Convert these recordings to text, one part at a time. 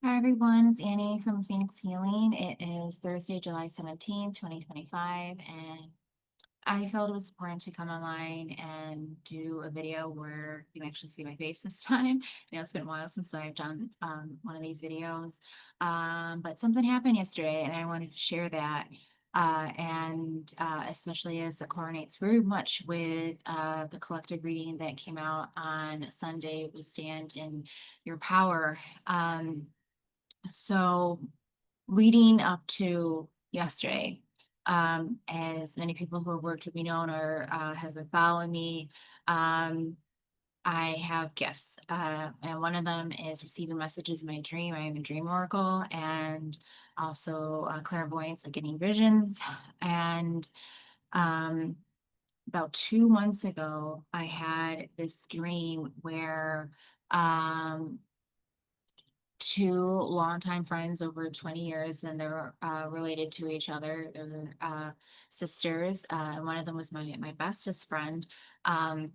Hi everyone, it's Annie from Phoenix Healing. It is Thursday, July 17th, 2025, and I felt it was important to come online and do a video where you can actually see my face this time. It's been a while since I've done one of these videos, but something happened yesterday and I wanted to share that. And especially as it coordinates very much with the collective reading that came out on Sunday, with Stand in Your Power. So leading up to yesterday, as many people who have worked with me know or have been following me, um, I have gifts. And one of them is receiving messages in my dream. I am a dream oracle and also clairvoyance, like getting visions. And um, about 2 months ago, I had this dream where two longtime friends over 20 years, and they're related to each other. They're sisters. One of them was my bestest friend. Um,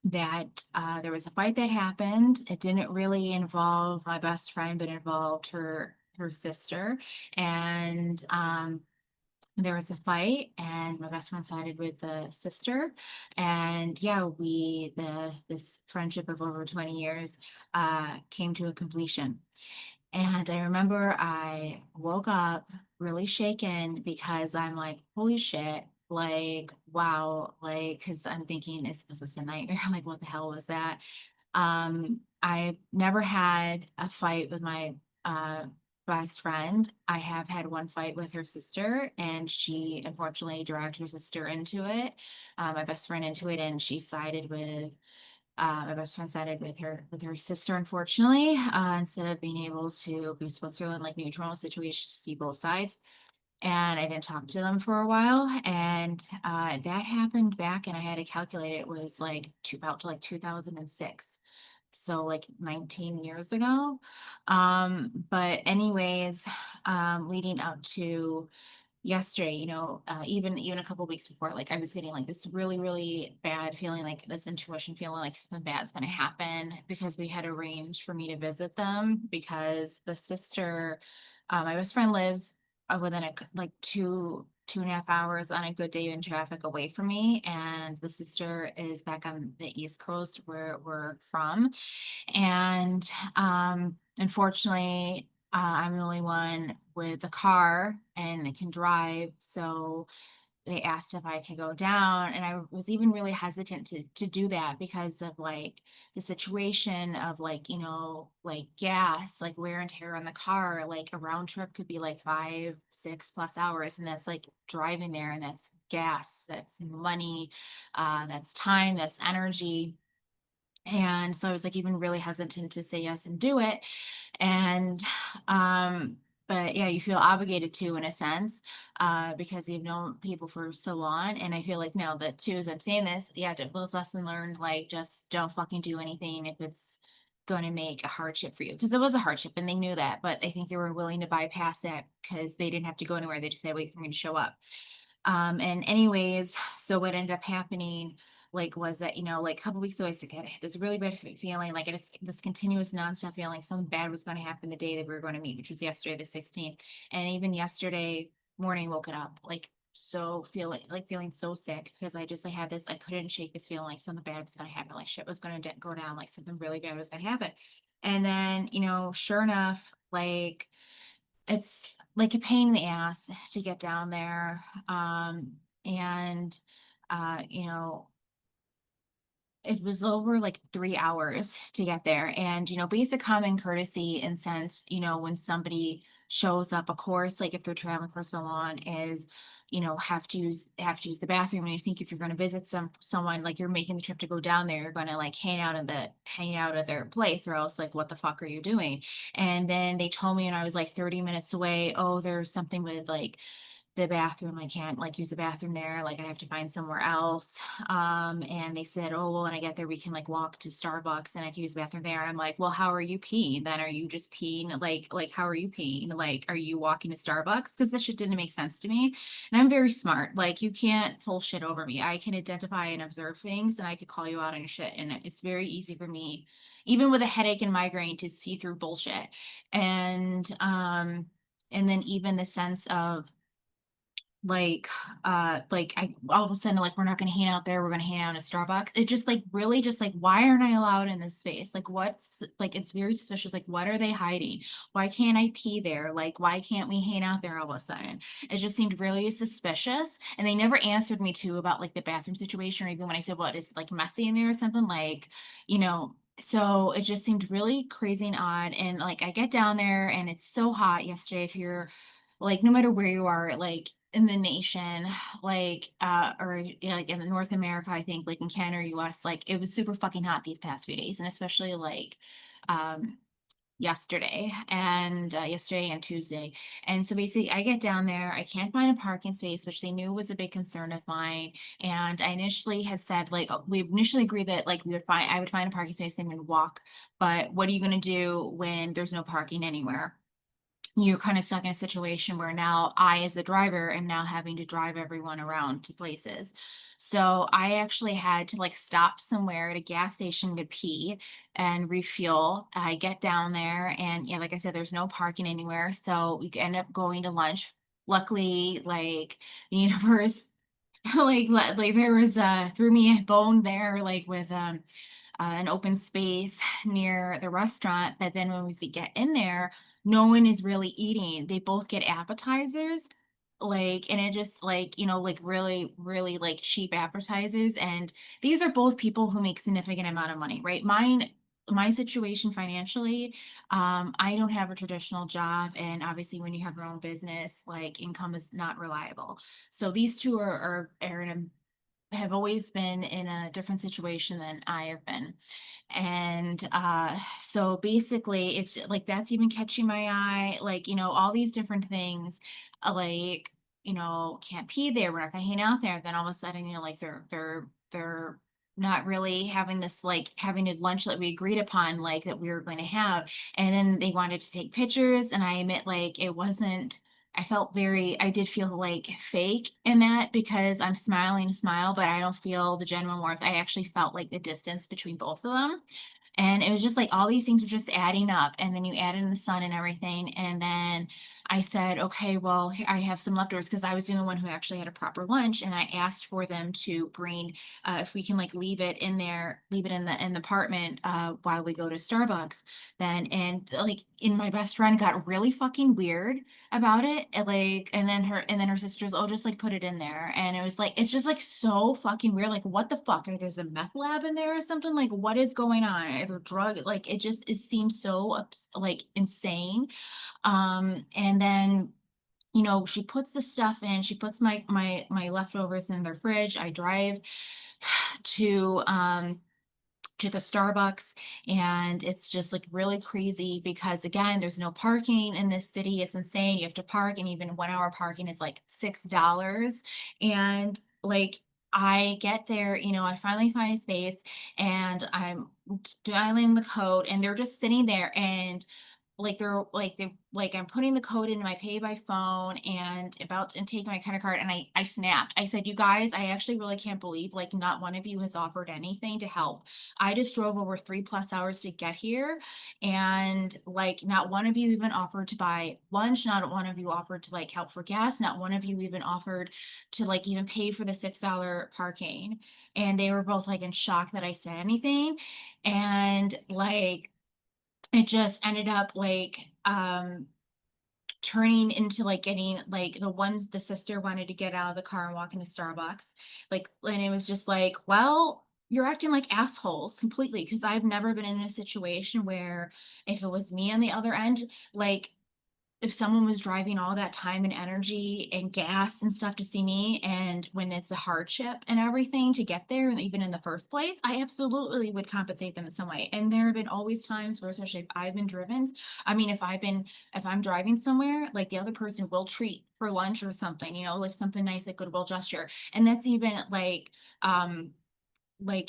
that there was a fight that happened. It didn't really involve my best friend, but involved her sister. And there was a fight and my best friend sided with the sister, and yeah, this friendship of over 20 years came to a completion. And I remember I woke up really shaken because I'm like, holy shit, like, wow, like, because I'm thinking, was this a nightmare? Like, what the hell was that? I've never had a fight with my uh, best friend. I have had one fight with her sister, and she unfortunately dragged her sister into it, my best friend into it, and she sided with my best friend sided with her sister, unfortunately, instead of being able to be Switzerland like neutral situation to see both sides. And I didn't talk to them for a while, and that happened back, and I had to calculate it was like about to like 2006, so like 19 years ago. But anyways, leading up to yesterday, even a couple weeks before, like I was getting like this really, really bad feeling, like this intuition feeling like something bad's going to happen, because we had arranged for me to visit them because the sister, my best friend lives within like 2.5 hours on a good day in traffic away from me. And the sister is back on the East Coast where we're from. And unfortunately, I'm the only one with a car and I can drive. So they asked if I could go down, and I was even really hesitant to do that because of like the situation of like, like gas, like wear and tear on the car. Like a round trip could be like 5, 6+ hours, and that's like driving there, and that's gas, that's money, that's time, that's energy. And so I was like even really hesitant to say yes and do it. And but yeah, you feel obligated to, in a sense, because you've known people for so long. And I feel like now that too, as I'm saying this, yeah, those lesson learned, like just don't fucking do anything if it's going to make a hardship for you, because it was a hardship and they knew that, but I think they were willing to bypass that because they didn't have to go anywhere. They just had to wait for me to show up. And anyways, so what ended up happening, like, was that, like a couple weeks ago, I said, "God, I had this really bad feeling, like this continuous nonstop feeling, like something bad was going to happen the day that we were going to meet, which was yesterday, the 16th. And even yesterday morning, woken up like so feeling so sick because I had this, I couldn't shake this feeling like something bad was going to happen, like shit was going to go down, like something really bad was going to happen. And then, sure enough, like it's like a pain in the ass to get down there. And you know, it was over like 3 hours to get there. And, basic common courtesy and sense, when somebody shows up, of course, like if they're traveling for so long, is, have to use the bathroom. And I think if you're going to visit someone, like you're making the trip to go down there, you're going to like hang out at their place, or else like what the fuck are you doing? And then they told me, and I was like 30 minutes away, oh, there's something with like the bathroom. I can't like use the bathroom there. Like I have to find somewhere else. And they said, oh, well, when I get there, we can like walk to Starbucks and I can use the bathroom there. I'm like, well, how are you peeing? Then are you just peeing? Like, how are you peeing? Like, are you walking to Starbucks? Because this shit didn't make sense to me. And I'm very smart. Like, you can't pull shit over me. I can identify and observe things and I could call you out on your shit. And it's very easy for me, even with a headache and migraine, to see through bullshit. And, and then even the sense of like I all of a sudden like we're not gonna hang out there, we're gonna hang out at Starbucks. It just like really just like why aren't I allowed in this space? Like what's like it's very suspicious. Like what are they hiding? Why can't I pee there? Like why can't we hang out there all of a sudden? It just seemed really suspicious. And they never answered me too about like the bathroom situation, or even when I said, what is like messy in there or something, like, you know, so it just seemed really crazy and odd. And like I get down there and it's so hot yesterday. If you're like no matter where you are, like in the nation, like or like in North America, I think like in Canada or US, like it was super fucking hot these past few days, and especially like um yesterday and Tuesday. And so basically I get down there, I can't find a parking space, which they knew was a big concern of mine. And I initially had said like we initially agreed that like I would find a parking space and then walk. But what are you gonna do when there's no parking anywhere? You're kind of stuck in a situation where now I, as the driver, am now having to drive everyone around to places. So I actually had to like stop somewhere at a gas station to pee and refuel. I get down there and yeah, like I said, there's no parking anywhere. So we end up going to lunch. Luckily, like the universe, like there was threw me a bone there, like with an open space near the restaurant. But then when we get in there, no one is really eating. They both get appetizers. Like, and it just like, you know, like really, really like cheap appetizers. And these are both people who make significant amount of money, right? My situation financially, I don't have a traditional job. And obviously when you have your own business, like income is not reliable. So these two are in have always been in a different situation than I have been. And so basically it's like that's even catching my eye, like, you know, all these different things, like, you know, can't pee there, we're not gonna hang out there. Then all of a sudden, you know, like they're not really having this like having a lunch that we agreed upon, like that we were going to have. And then they wanted to take pictures, and I admit like it wasn't I did feel like fake in that because I'm smiling a smile, but I don't feel the genuine warmth. I actually felt like the distance between both of them. And it was just like all these things were just adding up. And then you add in the sun and everything. And then I said, okay, well, I have some leftovers because I was the only one who actually had a proper lunch. And I asked for them to bring, if we can like leave it in there, leave it in the apartment while we go to Starbucks. Then, and like, and my best friend got really fucking weird about it. And like, and then her sisters, oh, just like put it in there. And it was like, it's just like so fucking weird. Like, what the fuck? There's a meth lab in there or something? Like, what is going on? Or drug, like it seems so like insane. And then you know, she puts the stuff in, she puts my leftovers in their fridge. I drive to to the Starbucks, and it's just like really crazy because again, there's no parking in this city. It's insane. You have to park, and even 1 hour parking is like $6. And like I get there, you know, I finally find a space and I'm dialing the code and they're just sitting there and like I'm putting the code into my pay by phone and about to take my credit card, and I snapped. I said, "You guys, I actually really can't believe like not one of you has offered anything to help. I just drove over 3+ hours to get here, and like not one of you even offered to buy lunch, not one of you offered to like help for gas, not one of you even offered to like even pay for the $6 parking." And they were both like in shock that I said anything. And like it just ended up like turning into like getting like the sister wanted to get out of the car and walk into Starbucks, like, and it was just like, well, you're acting like assholes completely, because I've never been in a situation where if it was me on the other end, like if someone was driving all that time and energy and gas and stuff to see me, and when it's a hardship and everything to get there, and even in the first place, I absolutely would compensate them in some way. And there have been always times where, especially if I've been driven, I mean, if I'm driving somewhere, like the other person will treat for lunch or something, like something nice, like goodwill gesture. And that's even um,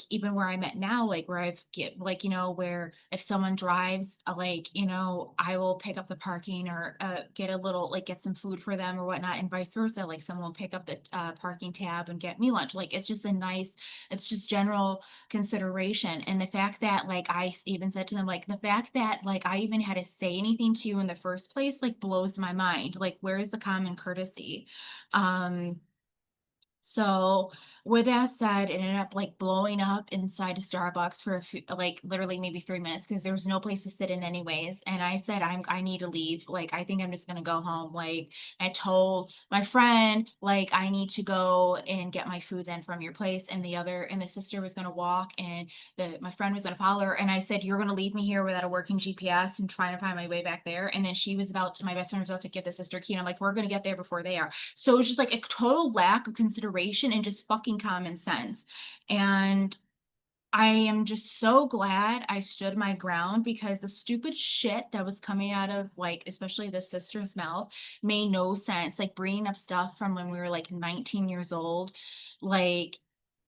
even where I'm at now, like where I've get like, where if someone drives, I will pick up the parking or get a little like get some food for them or whatnot, and vice versa. Like someone will pick up the parking tab and get me lunch. Like it's just general consideration. And the fact that like even said to them, like the fact that like I even had to say anything to you in the first place, like blows my mind. Like, where is the common courtesy? Um, so with that said, it ended up like blowing up inside a Starbucks for a few, like literally maybe 3 minutes because there was no place to sit in anyways. And I said, I need to leave. Like, I think I'm just gonna go home. Like, I told my friend, like, I need to go and get my food then from your place. And the sister was gonna walk, and my friend was gonna follow her. And I said, you're gonna leave me here without a working GPS and trying to find my way back there. And then my best friend was about to give the sister a key. And I'm like, we're gonna get there before they are. So it's just like a total lack of consideration and just fucking common sense. And I am just so glad I stood my ground because the stupid shit that was coming out of like, especially the sister's mouth, made no sense. Like bringing up stuff from when we were like 19 years old, like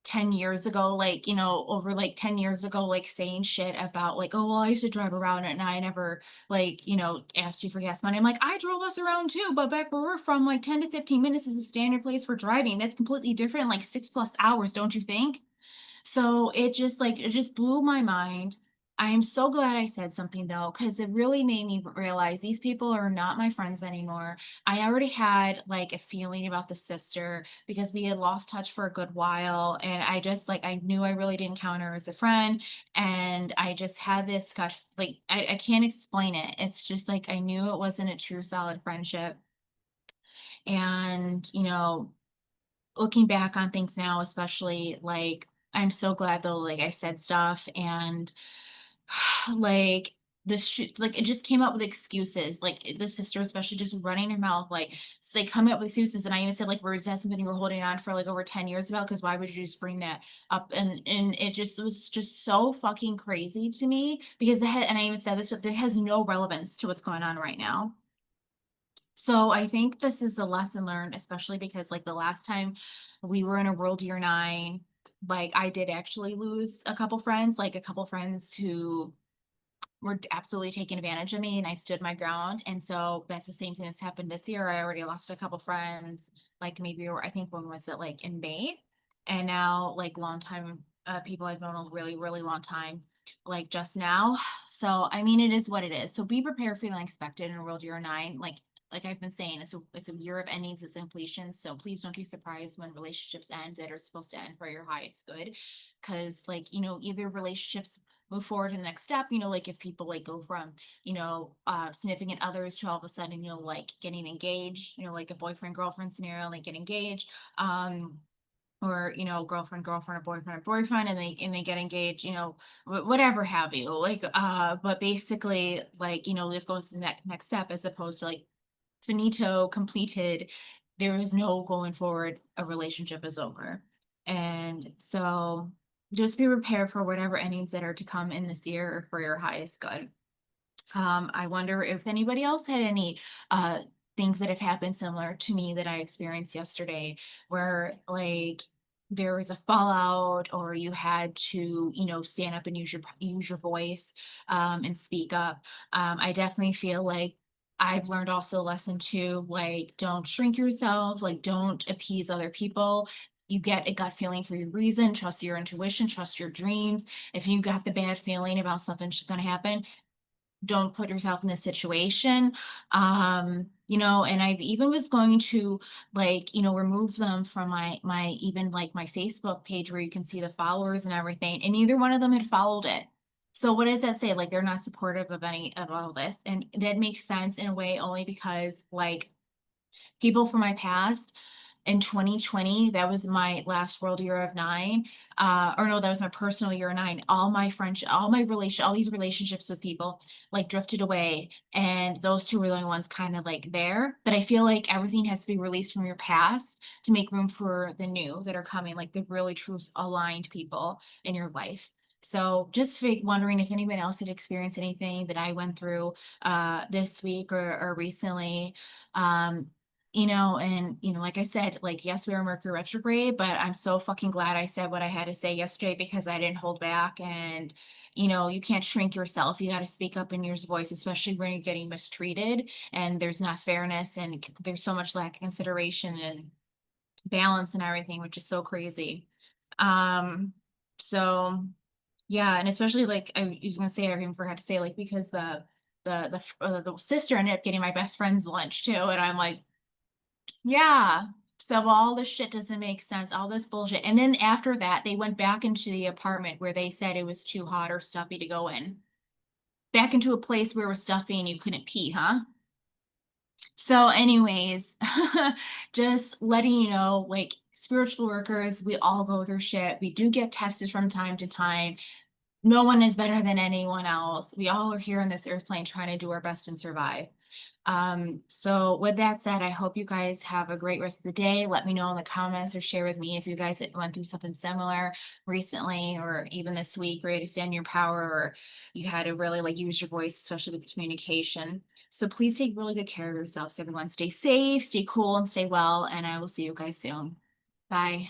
10 years ago, like, over like 10 years ago, like saying shit about like, oh, well, I used to drive around and I never like, asked you for gas money. I'm like, I drove us around too, but back where we're from, like 10 to 15 minutes is a standard place for driving. That's completely different, like 6+ hours, don't you think? So it just blew my mind. I am so glad I said something though, because it really made me realize these people are not my friends anymore. I already had like a feeling about the sister because we had lost touch for a good while. And I just like, I knew I really didn't count her as a friend. And I just had this gosh, like, I can't explain it. It's just like, I knew it wasn't a true solid friendship. And, looking back on things now, especially like I'm so glad though, like I said stuff and like like it just came up with excuses. Like the sister, especially just running her mouth, like coming up with excuses. And I even said, like, where is that something you were holding on for like over 10 years about? Because why would you just bring that up? And it just was just so fucking crazy to me because and I even said this, it has no relevance to what's going on right now. So I think this is a lesson learned, especially because like the last time we were in a World Year 9, like I did actually lose a couple friends who were absolutely taking advantage of me and I stood my ground. And so that's the same thing that's happened this year. I already lost a couple friends, like maybe, or I think when was it like in May? And now like long time people I've known a really, really long time, like just now. So I mean it is what it is. So be prepared for the unexpected in World Year 9. Like I've been saying, it's a year of endings, it's completions. So please don't be surprised when relationships end that are supposed to end for your highest good. Cause like, either relationships move forward to the next step, like if people like go from, significant others to all of a sudden, like getting engaged, like a boyfriend, girlfriend scenario, like get engaged. Or girlfriend or boyfriend and they get engaged, whatever have you, like but basically like this goes to the next step as opposed to like finito, completed, there is no going forward, a relationship is over. And so just be prepared for whatever endings that are to come in this year or for your highest good. I wonder if anybody else had any things that have happened similar to me that I experienced yesterday, where like there was a fallout or you had to, stand up and use your voice and speak up. I definitely feel like I've learned also a lesson too, like don't shrink yourself, like don't appease other people. You get a gut feeling for your reason, trust your intuition, trust your dreams. If you got the bad feeling about something's going to happen, don't put yourself in this situation. And I even was going to like, remove them from my even like my Facebook page where you can see the followers and everything, and neither one of them had followed it. So what does that say? Like they're not supportive of any of all this. And that makes sense in a way only because like people from my past in 2020, that was my last world year of 9. Or no, that was my personal year of 9. All my friendship, all these relationships with people like drifted away. And those two were the only ones kind of like there. But I feel like everything has to be released from your past to make room for the new that are coming, like the really true aligned people in your life. So just wondering if anyone else had experienced anything that I went through this week or recently. Um, and like I said, like, yes, we were Mercury retrograde, but I'm so fucking glad I said what I had to say yesterday because I didn't hold back. And you can't shrink yourself. You got to speak up in your voice, especially when you're getting mistreated and there's not fairness and there's so much lack of consideration and balance and everything, which is so crazy. Um, so yeah, and especially like I was gonna say, I even forgot to say, like, because the sister ended up getting my best friend's lunch too, and I'm like, yeah. So all this shit doesn't make sense, all this bullshit. And then after that, they went back into the apartment where they said it was too hot or stuffy to go in. Back into a place where it was stuffy and you couldn't pee, huh? So, anyways, just letting you know, like, spiritual workers, we all go through shit. We do get tested from time to time. No one is better than anyone else. We all are here on this earth plane trying to do our best and survive. So with that said, I hope you guys have a great rest of the day. Let me know in the comments or share with me if you guys went through something similar recently or even this week, ready to stand in your power, or you had to really like use your voice, especially with communication. So please take really good care of yourselves, everyone. Stay safe, stay cool, and stay well. And I will see you guys soon. Bye.